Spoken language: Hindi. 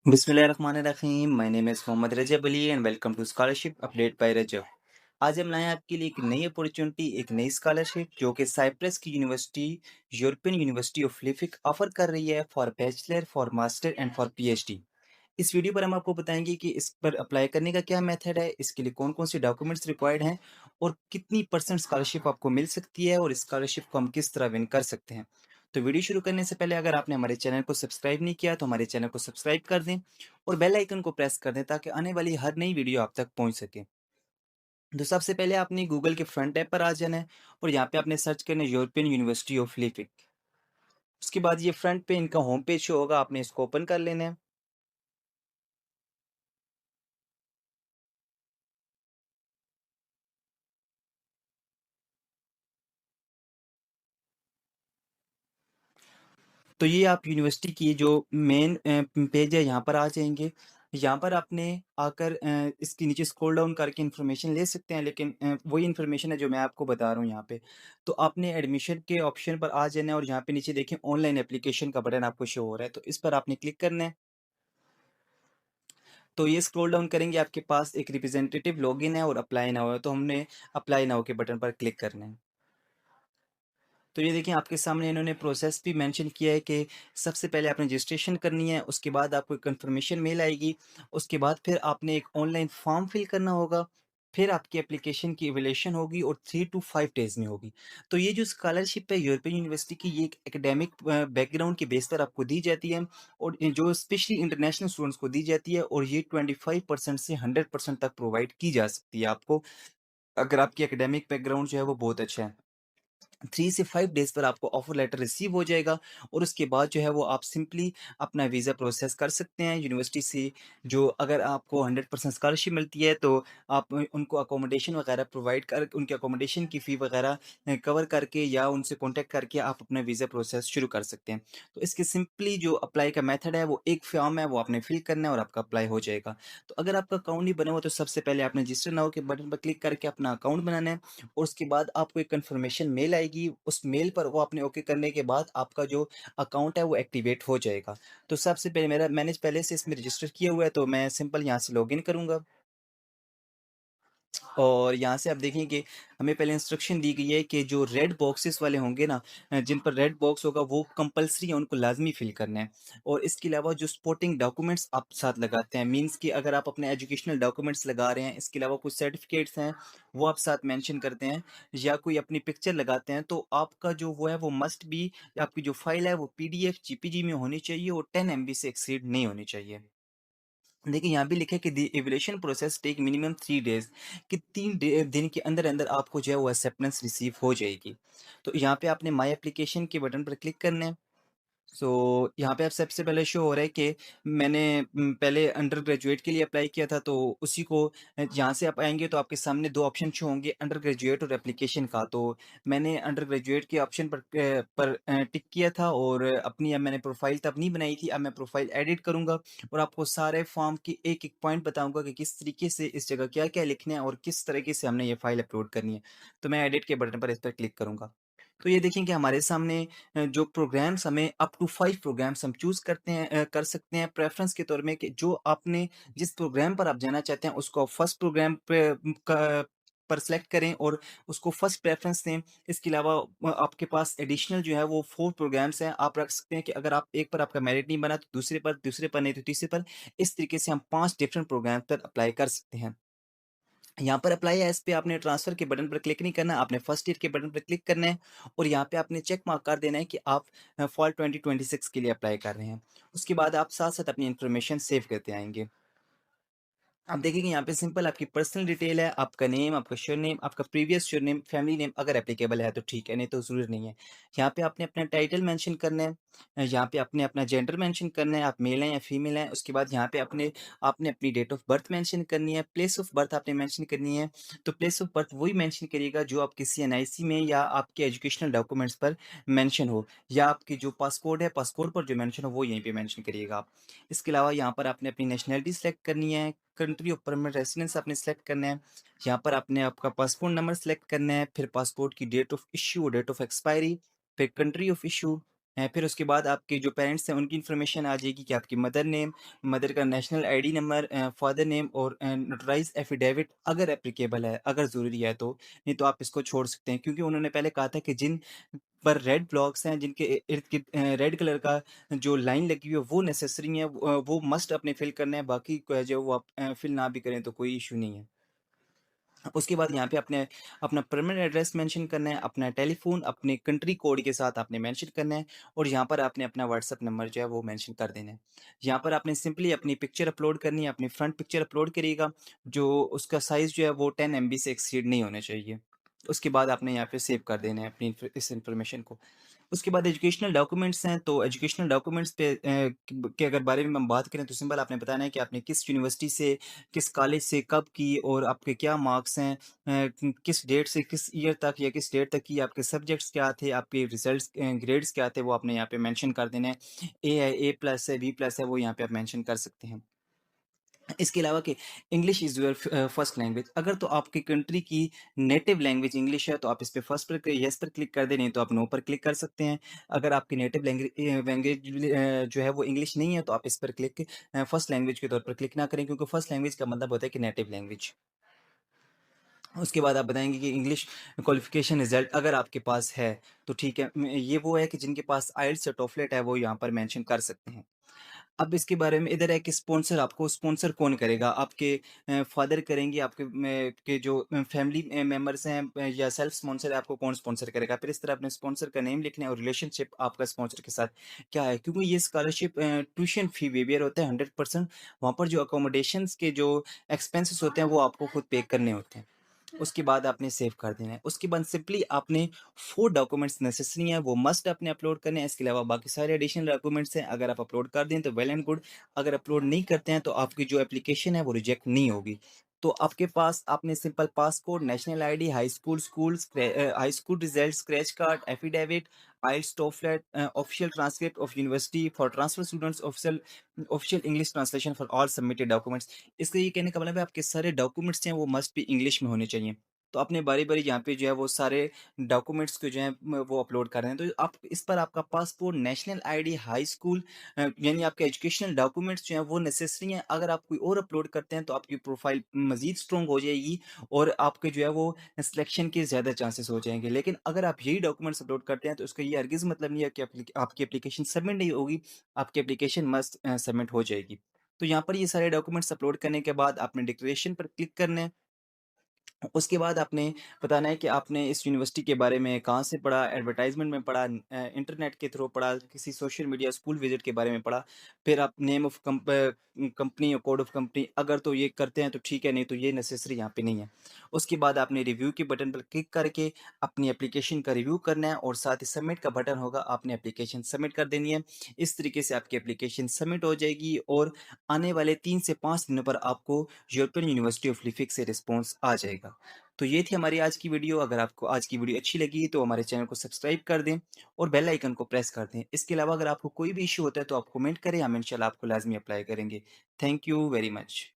बिस्मिल्लाहिर्रहमानिर्रहीम। My name is Mohammad Rajab Ali and welcome to scholarship update by Rajab. आज हम लाए हैं आपके लिए एक नई अपॉर्चुनिटी, एक नई स्कॉलरशिप जो कि साइप्रस की university, European university of Livik offer कर रही है for bachelor, for master and for PhD. इस वीडियो पर हम आपको बताएंगे कि इस पर अप्लाई करने का क्या मेथड है, इसके लिए कौन-कौन से डॉक्यूमेंट्स रिक्वायर्ड हैं और कितनी परसेंट स्कॉलरशिप आपको मिल सकती है और स्कॉलरशिप को हम किस तरह विन कर सकते हैं। तो वीडियो शुरू करने से पहले अगर आपने हमारे चैनल को सब्सक्राइब नहीं किया तो हमारे चैनल को सब्सक्राइब कर दें और बेल आइकन को प्रेस कर दें ताकि आने वाली हर नई वीडियो आप तक पहुँच सके। तो सबसे पहले आपने गूगल के फ्रंट टैब पर आ जाना है और यहाँ पे आपने सर्च करना है यूरोपियन यूनिवर्सिटी ऑफ लिविक। उसके बाद ये फ्रंट पे इनका होम पेज शो होगा, आपने इसको ओपन कर लेना है। तो ये आप यूनिवर्सिटी की जो मेन पेज है यहाँ पर आ जाएँगे। यहाँ पर आपने आकर इसके नीचे स्क्रॉल डाउन करके इन्फॉर्मेशन ले सकते हैं, लेकिन वही इन्फॉर्मेशन है जो मैं आपको बता रहा हूँ यहाँ पे। तो आपने एडमिशन के ऑप्शन पर आ जाना है और यहाँ पे नीचे देखिए ऑनलाइन एप्लीकेशन का बटन आपको शो हो रहा है, तो इस पर आपने क्लिक करना है। तो ये स्क्रॉल डाउन करेंगे, आपके पास एक रिप्रेजेंटेटिव लॉगिन है और अप्लाई नाउ है, तो हमने अप्लाई नाउ के बटन पर क्लिक करना है। तो ये देखिए आपके सामने इन्होंने प्रोसेस भी मेंशन किया है कि सबसे पहले आपने रजिस्ट्रेशन करनी है, उसके बाद आपको एक कन्फर्मेशन मेल आएगी, उसके बाद फिर आपने एक ऑनलाइन फॉर्म फिल करना होगा, फिर आपकी एप्लीकेशन की इवैल्यूएशन होगी और 3 टू 5 डेज़ में होगी। तो ये जो स्कॉलरशिप है यूरोपियन यूनिवर्सिटी की, ये एक एकेडमिक बैकग्राउंड के बेस पर आपको दी जाती है और ये जो स्पेशली इंटरनेशनल स्टूडेंट्स को दी जाती है और ये 25% से 100% तक प्रोवाइड की जा सकती है आपको, अगर आपकी एकेडमिक बैकग्राउंड जो है वो बहुत अच्छा है। 3 से 5 डेज़ पर आपको ऑफ़र लेटर रिसीव हो जाएगा और उसके बाद जो है वो आप सिंपली अपना वीज़ा प्रोसेस कर सकते हैं यूनिवर्सिटी से। जो अगर आपको 100% स्कॉलरशिप मिलती है तो आप उनको अकोमोडेशन वगैरह प्रोवाइड कर उनके अकोमोडेशन की फ़ी वगैरह कवर करके या उनसे कॉन्टैक्ट करके आप अपना वीज़ा प्रोसेस शुरू कर सकते हैं। तो इसके सिंपली जो अप्लाई का मेथड है वो एक फॉर्म है, वो आपने फिल करना है और आपका अप्लाई हो जाएगा। तो अगर आपका अकाउंट नहीं बना हुआ तो सबसे पहले आपने रजिस्टर नाउ के बटन पर क्लिक करके अपना अकाउंट बनाना है और उसके बाद आपको एक कन्फर्मेशन मेल आएगी, उस मेल पर वो आपने ओके करने के बाद आपका जो अकाउंट है वो एक्टिवेट हो जाएगा। तो सबसे पहले मैंने पहले से इसमें रजिस्टर किया हुआ है तो मैं सिंपल यहाँ से लॉगिन करूँगा। और यहाँ से आप देखें कि हमें पहले इंस्ट्रक्शन दी गई है कि जो रेड बॉक्सेस वाले होंगे ना, जिन पर रेड बॉक्स होगा वो कंपल्सरी है, उनको लाजमी फिल करना है। और इसके अलावा जो सपोर्टिंग डॉक्यूमेंट्स आप साथ लगाते हैं, मींस कि अगर आप अपने एजुकेशनल डॉक्यूमेंट्स लगा रहे हैं, इसके अलावा कुछ सर्टिफिकेट्स हैं वो आप साथ मेंशन करते हैं या कोई अपनी पिक्चर लगाते हैं, तो आपका जो वो है वो मस्ट बी, आपकी जो फाइल है वो पीडीएफ जीपीजी में होनी चाहिए और 10 MB से एक्सीड नहीं होनी चाहिए। देखिए, यहाँ भी लिखा है कि the evaluation process take minimum 3 days, कि 3 दिन के अंदर-अंदर आपको जो है वो एक्सेप्टेंस रिसीव हो जाएगी। तो यहाँ पे आपने माय एप्लीकेशन के बटन पर क्लिक करना है। सो यहाँ पे अब सबसे पहले शो हो रहा है कि मैंने पहले अंडर ग्रेजुएट के लिए अप्लाई किया था, तो उसी को यहाँ से आप आएँगे तो आपके सामने 2 ऑप्शन शो होंगे, अंडर ग्रेजुएट और एप्लीकेशन का। तो मैंने अंडर ग्रेजुएट के ऑप्शन पर टिक किया था और अपनी अब मैंने प्रोफ़ाइल तब नहीं बनाई थी, अब मैं प्रोफ़ाइल एडिट करूँगा और आपको सारे फॉर्म के एक-एक पॉइंट बताऊँगा कि किस तरीके से इस जगह क्या-क्या लिखना है और किस तरीके से हमने ये फ़ाइल अपलोड करनी है। तो मैं एडिट के बटन पर इस पर क्लिक करूँगा। तो ये देखें कि हमारे सामने जो प्रोग्राम्स हमें अप टू 5 प्रोग्राम्स हम चूज़ कर सकते हैं प्रेफ़रेंस के तौर में, कि जो आपने जिस प्रोग्राम पर आप जाना चाहते हैं उसको आप फर्स्ट प्रोग्राम पर सेलेक्ट करें और उसको फर्स्ट प्रेफ़रेंस दें। इसके अलावा आपके पास एडिशनल जो है वो 4 प्रोग्राम्स हैं, आप रख सकते हैं कि अगर आप एक पर आपका मेरिट नहीं बना तो दूसरे पर नहीं तो तीसरे पर। इस तरीके से हम 5 डिफरेंट प्रोग्राम पर अप्लाई कर सकते हैं। यहाँ पर अप्लाई एज़ पे आपने ट्रांसफ़र के बटन पर क्लिक नहीं करना, आपने फर्स्ट ईयर के बटन पर क्लिक करना है और यहाँ पे आपने चेक मार्क कर देना है कि आप फॉल 2026 के लिए अप्लाई कर रहे हैं। उसके बाद आप साथ-साथ अपनी इन्फॉर्मेशन सेव करते आएँगे। आप देखेंगे यहाँ पे सिंपल आपकी पर्सनल डिटेल है, आपका नेम, आपका सरनेम, आपका प्रीवियस सरनेम, फैमिली नेम अगर एप्लीकेबल है तो ठीक है, नहीं तो ज़रूरी नहीं है। यहाँ पे आपने अपना टाइटल मेंशन करना है, यहाँ पे आपने अपना जेंडर मेंशन करना है, आप मेल हैं या फीमेल हैं। उसके बाद यहाँ पे आपने अपनी डेट ऑफ बर्थ मेंशन करनी है, प्लेस ऑफ बर्थ आपने मेंशन करनी है। तो प्लेस ऑफ बर्थ वही मेंशन करिएगा जो आप किसी एनआईसी में या आपके एजुकेशनल डॉक्यूमेंट्स पर मेंशन हो, या आपकी जो पासपोर्ट है, पासपोर्ट पर जो मेंशन हो वो यहीं पे मेंशन करिएगा आप। इसके अलावा यहाँ पर आपने अपनी नेशनैलिटी सेलेक्ट करनी है, कंट्री ऑफ परमानेंट रेसिडेंस आपने सेलेक्ट करना है। यहाँ पर आपने आपका पासपोर्ट नंबर सेलेक्ट करना है, फिर पासपोर्ट की डेट ऑफ इश्यू और डेट ऑफ एक्सपायरी, फिर कंट्री ऑफ इश्यू, फिर उसके बाद आपके जो पेरेंट्स हैं उनकी इन्फॉर्मेशन आ जाएगी कि आपकी मदर नेम, मदर का national ID number, father name और नोटराइज़्ड एफिडेविट अगर एप्लीकेबल है, अगर ज़रूरी है तो, नहीं तो आप इसको छोड़ सकते हैं। क्योंकि उन्होंने पहले कहा था कि जिन पर रेड ब्लॉक्स हैं, जिनके इर्द-गिर्द रेड कलर का जो लाइन लगी हुई है वो नेसेसरी है, वो मस्ट आपने फिल करना है, बाकी जो है वो आप फिल ना भी करें तो कोई इश्यू नहीं है। उसके बाद यहाँ पे आपने अपना परमानेंट एड्रेस मेंशन करना है, अपना टेलीफ़ोन अपने कंट्री कोड के साथ आपने मेंशन करना है और यहाँ पर आपने अपना व्हाट्सएप नंबर जो है वो मेंशन कर देना है। यहाँ पर आपने सिंपली अपनी पिक्चर अपलोड करनी है, अपनी फ्रंट पिक्चर अपलोड करिएगा, जो उसका साइज़ जो है वो 10 एमबी से एक्सीड नहीं होना चाहिए। उसके बाद आपने यहाँ पे सेव कर देना है अपनी इस इन्फॉर्मेशन को। उसके बाद एजुकेशनल डॉक्यूमेंट्स हैं, तो एजुकेशनल डॉक्यूमेंट्स पे के अगर बारे में हम बात करें तो सिंपल आपने बताना है कि आपने किस यूनिवर्सिटी से, किस कॉलेज से कब की और आपके क्या मार्क्स हैं, किस डेट से किस ईयर तक या किस डेट तक की, आपके सब्जेक्ट्स क्या थे, आपके रिजल्ट्स ग्रेड्स क्या थे, वो आपने यहाँ पे मेंशन कर देना है। ए है, ए प्लस है, बी प्लस है, वो यहाँ पे आप मेंशन कर सकते हैं। इसके अलावा कि English is your first language, अगर तो आपकी कंट्री की नेटिव लैंग्वेज इंग्लिश है तो आप इस पे फर्स्ट पर येस पर क्लिक कर दें, नहीं तो आप नो पर क्लिक कर सकते हैं। अगर आपकी नेटिव लैंग्वेज जो है वो इंग्लिश नहीं है तो आप इस पर फर्स्ट लैंग्वेज के तौर पर क्लिक ना करें, क्योंकि फर्स्ट लैंग्वेज का मतलब होता है कि नेटिव लैंग्वेज। उसके बाद आप बताएँगे कि इंग्लिश क्वालिफ़िकेशन रिज़ल्ट अगर आपके पास है, तो ठीक है। ये वो है कि जिनके पास आइल्स या टोफलेट है, वो यहाँ पर मेंशन कर सकते हैं। अब इसके बारे में इधर है कि आपको स्पॉन्सर कौन करेगा? आपके फ़ादर करेंगे, आपके के जो फैमिली मेंबर्स हैं, या सेल्फ स्पॉन्सर है, आपको कौन स्पॉन्सर करेगा? फिर इस तरह अपने स्पॉन्सर का नेम लिखना है और रिलेशनशिप आपका स्पॉन्सर के साथ क्या है? क्योंकि ये स्कॉलरशिप ट्यूशन फ़ी वेवियर होता है 100%। वहाँ पर जो अकोमोडेशंस के जो एक्सपेंसेस होते हैं, वो आपको खुद पे करने होते हैं। उसके बाद आपने सेव कर देना है। उसके बाद सिंपली आपने 4 डॉक्यूमेंट्स नेसेसरी हैं, वो मस्ट आपने अपलोड करने हैं। इसके अलावा बाकी सारे एडिशनल डॉक्यूमेंट्स हैं, अगर आप अपलोड कर दें तो वेल एंड गुड। अगर अपलोड नहीं करते हैं तो आपकी जो एप्लीकेशन है वो रिजेक्ट नहीं होगी। तो आपके पास आपने simple passport, national ID, high school result, scratch card, affidavit, IELTS, TOEFL, official transcript of university for transfer students, official English translation for all submitted documents. इसका ये कहने का मतलब है आपके सारे डॉक्यूमेंट्स हैं वो मस्ट बी इंग्लिश में होने चाहिए। तो आपने बारी-बारी यहाँ पे जो है वो सारे डॉक्यूमेंट्स को जो है वो अपलोड कर रहे हैं। तो आप इस पर आपका passport, national ID, high school यानी आपके एजुकेशनल डॉक्यूमेंट्स जो हैं वो नेसेसरी हैं। अगर आप कोई और अपलोड करते हैं तो आपकी प्रोफाइल मज़ीद स्ट्रॉन्ग हो जाएगी और आपके जो है वो सिलेक्शन के ज़्यादा चांसेस हो जाएँगे। लेकिन अगर आप यही डॉक्यूमेंट्स अपलोड करते हैं तो इसका ये हरगिज़ मतलब नहीं है कि आपकी एप्लीकेशन सबमिट नहीं होगी, आपकी एप्लीकेशन मस्ट सबमिट हो जाएगी। तो यहाँ पर ये सारे डॉक्यूमेंट्स अपलोड करने के बाद आपने डिक्लेरेशन पर क्लिक करना है। उसके बाद आपने बताना है कि आपने इस यूनिवर्सिटी के बारे में कहाँ से पढ़ा, एडवर्टाइज़मेंट में पढ़ा, इंटरनेट के थ्रू पढ़ा, किसी सोशल मीडिया स्कूल विज़िट के बारे में पढ़ा। फिर आप नेम ऑफ़ कंपनी और कोड ऑफ़ कंपनी अगर तो ये करते हैं तो ठीक है, नहीं तो ये नेसेसरी यहाँ पे नहीं है। उसके बाद आपने रिव्यू के बटन पर क्लिक करके अपनी एप्लीकेशन का रिव्यू करना है और साथ ही सबमिट का बटन होगा, आपने एप्लीकेशन सबमिट कर देनी है। इस तरीके से आपकी एप्लीकेशन सबमिट हो जाएगी और आने वाले 3 से 5 दिनों पर आपको यूरोपियन यूनिवर्सिटी ऑफ लिफिक से रिस्पॉन्स आ जाएगा। तो ये थी हमारी आज की वीडियो। अगर आपको आज की वीडियो अच्छी लगी तो हमारे चैनल को सब्सक्राइब कर दें और बेल आइकन को प्रेस कर दें। इसके अलावा अगर आपको कोई भी इश्यू होता है तो आप कमेंट करें, हम इंशाल्लाह आपको लाज़मी अप्लाई करेंगे। Thank you very much.